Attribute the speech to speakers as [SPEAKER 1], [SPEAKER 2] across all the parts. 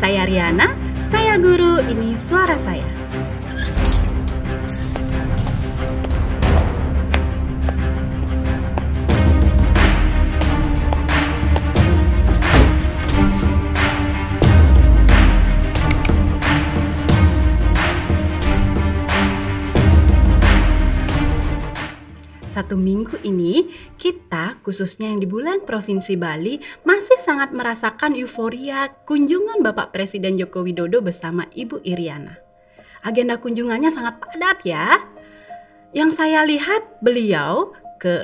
[SPEAKER 1] Saya Riana, saya guru, ini suara saya. Satu minggu ini, kita khususnya yang di bulan Provinsi Bali masih sangat merasakan euforia kunjungan Bapak Presiden Joko Widodo bersama Ibu Iriana. Agenda kunjungannya sangat padat ya. Yang saya lihat beliau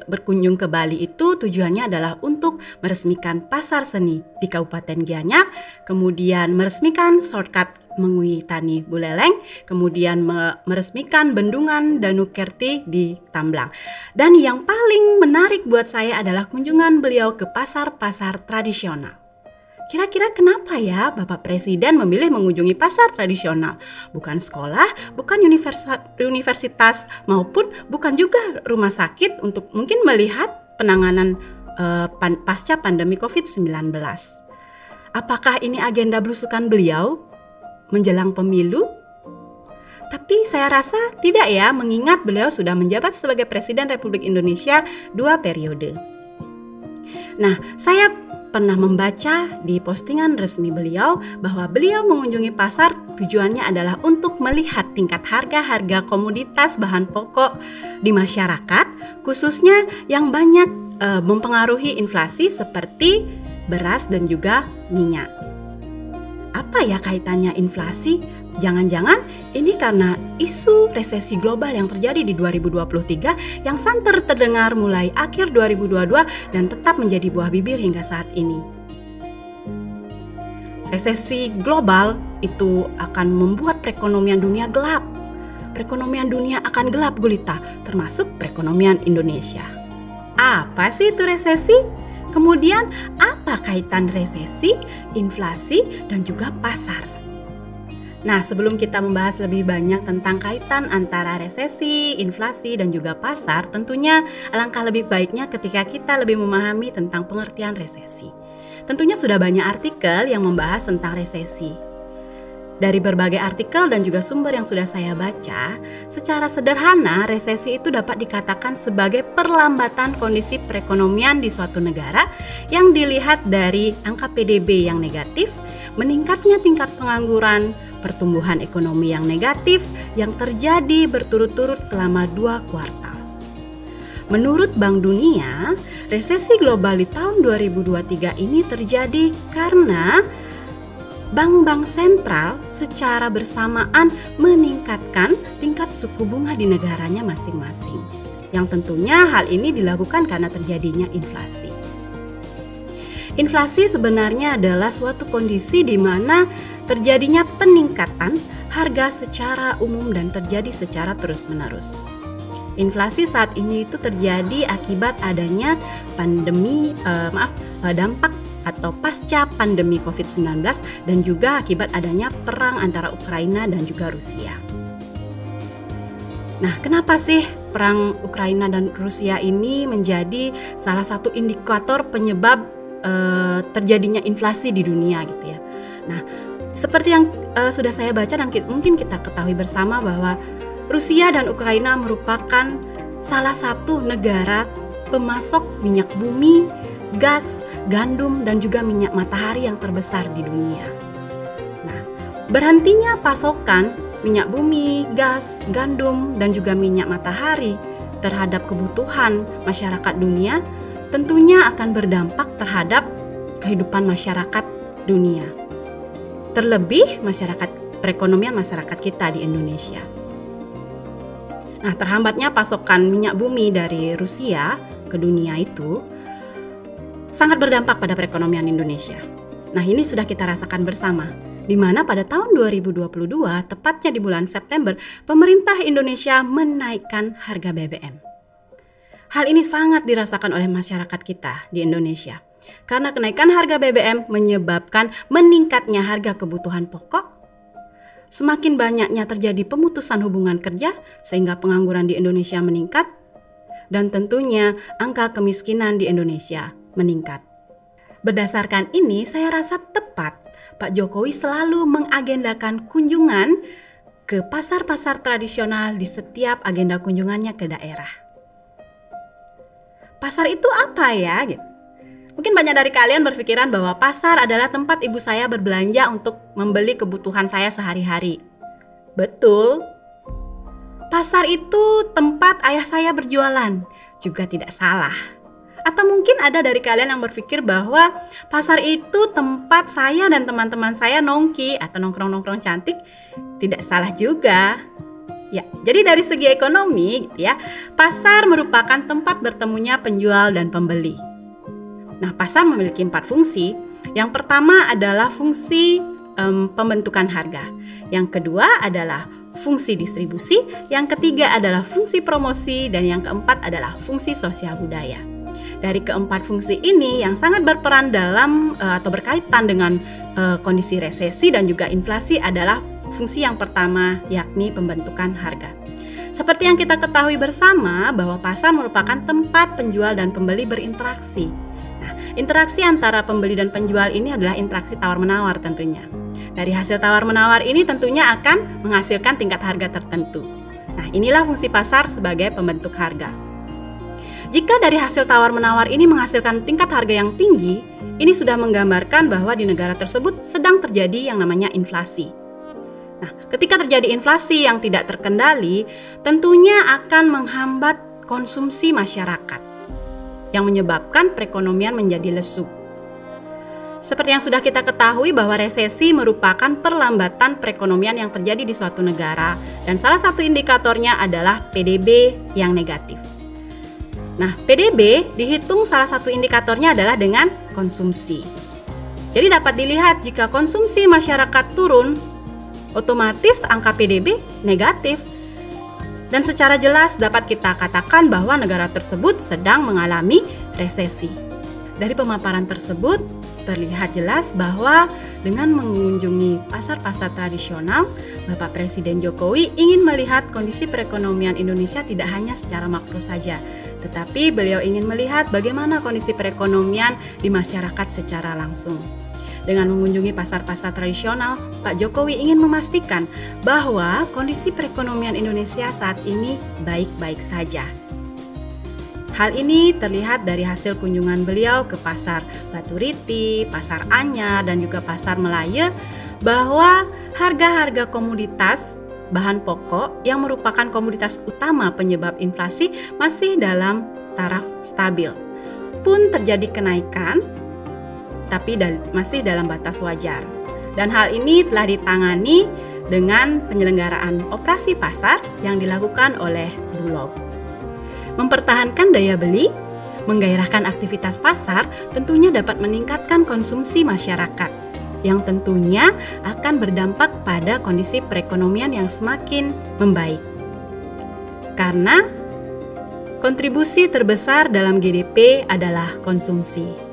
[SPEAKER 1] berkunjung ke Bali itu tujuannya adalah untuk meresmikan pasar seni di Kabupaten Gianyar, kemudian meresmikan shortcut Mengui Tani Buleleng, kemudian meresmikan bendungan Danu Kerti di Tamblang. Dan yang paling menarik buat saya adalah kunjungan beliau ke pasar-pasar tradisional. Kira-kira kenapa ya Bapak Presiden memilih mengunjungi pasar tradisional? Bukan sekolah, bukan universitas, maupun bukan juga rumah sakit untuk mungkin melihat penanganan pasca pandemi COVID-19. Apakah ini agenda belusukan beliau menjelang pemilu? Tapi saya rasa tidak ya, mengingat beliau sudah menjabat sebagai Presiden Republik Indonesia 2 periode. Nah, saya pernah membaca di postingan resmi beliau bahwa beliau mengunjungi pasar tujuannya adalah untuk melihat tingkat harga-harga komoditas bahan pokok di masyarakat, khususnya yang banyak mempengaruhi inflasi seperti beras dan juga minyak. Apa ya kaitannya inflasi? Jangan-jangan ini karena isu resesi global yang terjadi di 2023 yang santer terdengar mulai akhir 2022 dan tetap menjadi buah bibir hingga saat ini. Resesi global itu akan membuat perekonomian dunia gelap. Perekonomian dunia akan gelap gulita, termasuk perekonomian Indonesia. Apa sih itu resesi? Kemudian apa kaitan resesi, inflasi, dan juga pasar? Nah, sebelum kita membahas lebih banyak tentang kaitan antara resesi, inflasi, dan juga pasar, tentunya alangkah lebih baiknya ketika kita lebih memahami tentang pengertian resesi. Tentunya sudah banyak artikel yang membahas tentang resesi. Dari berbagai artikel dan juga sumber yang sudah saya baca, secara sederhana resesi itu dapat dikatakan sebagai perlambatan kondisi perekonomian di suatu negara yang dilihat dari angka PDB yang negatif, meningkatnya tingkat pengangguran, pertumbuhan ekonomi yang negatif yang terjadi berturut-turut selama 2 kuartal. Menurut Bank Dunia, resesi global di tahun 2023 ini terjadi karena bank-bank sentral secara bersamaan meningkatkan tingkat suku bunga di negaranya masing-masing. Yang tentunya hal ini dilakukan karena terjadinya inflasi. Inflasi sebenarnya adalah suatu kondisi di mana terjadinya peningkatan harga secara umum dan terjadi secara terus-menerus. Inflasi saat ini itu terjadi akibat adanya dampak atau pasca pandemi COVID-19 dan juga akibat adanya perang antara Ukraina dan juga Rusia. Nah, kenapa sih perang Ukraina dan Rusia ini menjadi salah satu indikator penyebab terjadinya inflasi di dunia gitu ya. Nah, seperti yang sudah saya baca dan mungkin kita ketahui bersama bahwa Rusia dan Ukraina merupakan salah satu negara pemasok minyak bumi, gas, gandum, dan juga minyak matahari yang terbesar di dunia. Nah, berhentinya pasokan minyak bumi, gas, gandum, dan juga minyak matahari terhadap kebutuhan masyarakat dunia tentunya akan berdampak terhadap kehidupan masyarakat dunia. Terlebih perekonomian masyarakat kita di Indonesia. Nah, terhambatnya pasokan minyak bumi dari Rusia ke dunia itu sangat berdampak pada perekonomian Indonesia. Nah, ini sudah kita rasakan bersama, di mana pada tahun 2022, tepatnya di bulan September, pemerintah Indonesia menaikkan harga BBM. Hal ini sangat dirasakan oleh masyarakat kita di Indonesia, karena kenaikan harga BBM menyebabkan meningkatnya harga kebutuhan pokok, semakin banyaknya terjadi pemutusan hubungan kerja sehingga pengangguran di Indonesia meningkat, dan tentunya angka kemiskinan di Indonesia meningkat. Berdasarkan ini, saya rasa tepat Pak Jokowi selalu mengagendakan kunjungan ke pasar-pasar tradisional di setiap agenda kunjungannya ke daerah. Pasar itu apa ya? Mungkin banyak dari kalian berpikiran bahwa pasar adalah tempat ibu saya berbelanja untuk membeli kebutuhan saya sehari-hari. Betul. Pasar itu tempat ayah saya berjualan, juga tidak salah. Atau mungkin ada dari kalian yang berpikir bahwa pasar itu tempat saya dan teman-teman saya nongki atau nongkrong-nongkrong cantik. Tidak salah juga. Ya, jadi dari segi ekonomi ya, pasar merupakan tempat bertemunya penjual dan pembeli. Nah, pasar memiliki 4 fungsi. Yang pertama adalah fungsi pembentukan harga. Yang kedua adalah fungsi distribusi. Yang ketiga adalah fungsi promosi. Dan yang keempat adalah fungsi sosial budaya. Dari keempat fungsi ini yang sangat berperan dalam atau berkaitan dengan kondisi resesi dan juga inflasi adalah fungsi yang pertama, yakni pembentukan harga. Seperti yang kita ketahui bersama bahwa pasar merupakan tempat penjual dan pembeli berinteraksi. Nah, interaksi antara pembeli dan penjual ini adalah interaksi tawar-menawar tentunya. Dari hasil tawar-menawar ini tentunya akan menghasilkan tingkat harga tertentu. Nah, inilah fungsi pasar sebagai pembentuk harga. Jika dari hasil tawar-menawar ini menghasilkan tingkat harga yang tinggi, ini sudah menggambarkan bahwa di negara tersebut sedang terjadi yang namanya inflasi. Nah, ketika terjadi inflasi yang tidak terkendali, tentunya akan menghambat konsumsi masyarakat, yang menyebabkan perekonomian menjadi lesu. Seperti yang sudah kita ketahui bahwa resesi merupakan perlambatan perekonomian yang terjadi di suatu negara, dan salah satu indikatornya adalah PDB yang negatif. Nah, PDB dihitung salah satu indikatornya adalah dengan konsumsi. Jadi dapat dilihat jika konsumsi masyarakat turun, otomatis angka PDB negatif. Dan secara jelas dapat kita katakan bahwa negara tersebut sedang mengalami resesi. Dari pemaparan tersebut terlihat jelas bahwa dengan mengunjungi pasar-pasar tradisional, Bapak Presiden Jokowi ingin melihat kondisi perekonomian Indonesia tidak hanya secara makro saja, tetapi beliau ingin melihat bagaimana kondisi perekonomian di masyarakat secara langsung. Dengan mengunjungi pasar-pasar tradisional, Pak Jokowi ingin memastikan bahwa kondisi perekonomian Indonesia saat ini baik-baik saja. Hal ini terlihat dari hasil kunjungan beliau ke pasar Baturiti, pasar Anyar, dan juga pasar Melaya, bahwa harga-harga komoditas bahan pokok yang merupakan komoditas utama penyebab inflasi masih dalam taraf stabil. Pun terjadi kenaikan, tapi masih dalam batas wajar. Dan hal ini telah ditangani dengan penyelenggaraan operasi pasar yang dilakukan oleh Bulog. Mempertahankan daya beli, menggairahkan aktivitas pasar tentunya dapat meningkatkan konsumsi masyarakat, yang tentunya akan berdampak pada kondisi perekonomian yang semakin membaik. Karena kontribusi terbesar dalam GDP adalah konsumsi.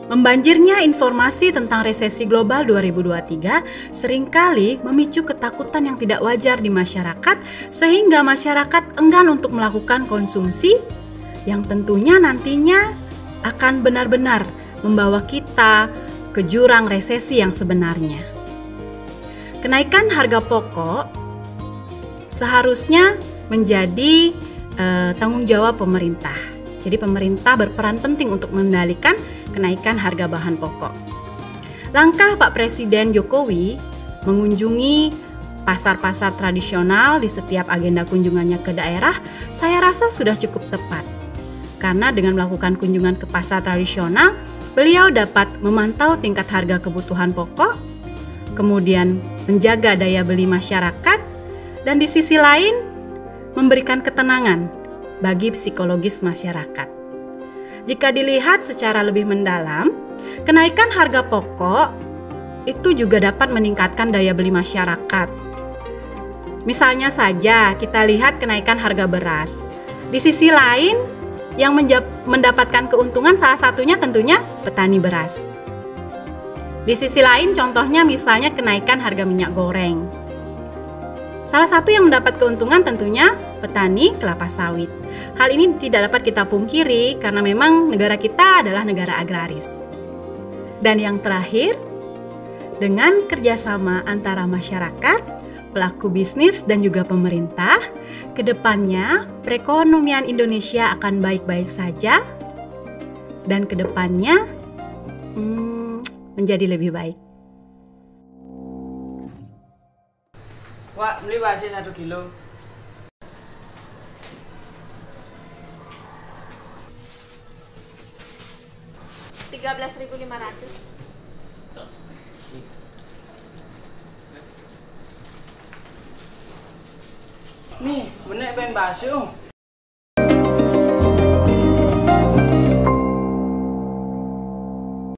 [SPEAKER 1] Membanjirnya informasi tentang resesi global 2023 seringkali memicu ketakutan yang tidak wajar di masyarakat, sehingga masyarakat enggan untuk melakukan konsumsi yang tentunya nantinya akan benar-benar membawa kita ke jurang resesi yang sebenarnya. Kenaikan harga pokok seharusnya menjadi tanggung jawab pemerintah. Jadi pemerintah berperan penting untuk mengendalikan kenaikan harga bahan pokok. Langkah Pak Presiden Jokowi mengunjungi pasar-pasar tradisional di setiap agenda kunjungannya ke daerah, saya rasa sudah cukup tepat. Karena dengan melakukan kunjungan ke pasar tradisional, beliau dapat memantau tingkat harga kebutuhan pokok, kemudian menjaga daya beli masyarakat, dan di sisi lain memberikan ketenangan bagi psikologis masyarakat. Jika dilihat secara lebih mendalam, kenaikan harga pokok itu juga dapat meningkatkan daya beli masyarakat. Misalnya saja kita lihat kenaikan harga beras. Di sisi lain, yang mendapatkan keuntungan salah satunya tentunya petani beras. Di sisi lain contohnya misalnya kenaikan harga minyak goreng. Salah satu yang mendapat keuntungan tentunya petani kelapa sawit. Hal ini tidak dapat kita pungkiri karena memang negara kita adalah negara agraris. Dan yang terakhir, Dengan kerjasama antara masyarakat, pelaku bisnis, dan juga pemerintah, kedepannya perekonomian Indonesia akan baik-baik saja dan kedepannya menjadi lebih baik.
[SPEAKER 2] Wak, beli wasi 1 kilo.
[SPEAKER 3] Rp13.500.
[SPEAKER 2] Nih, benek pengen bakso.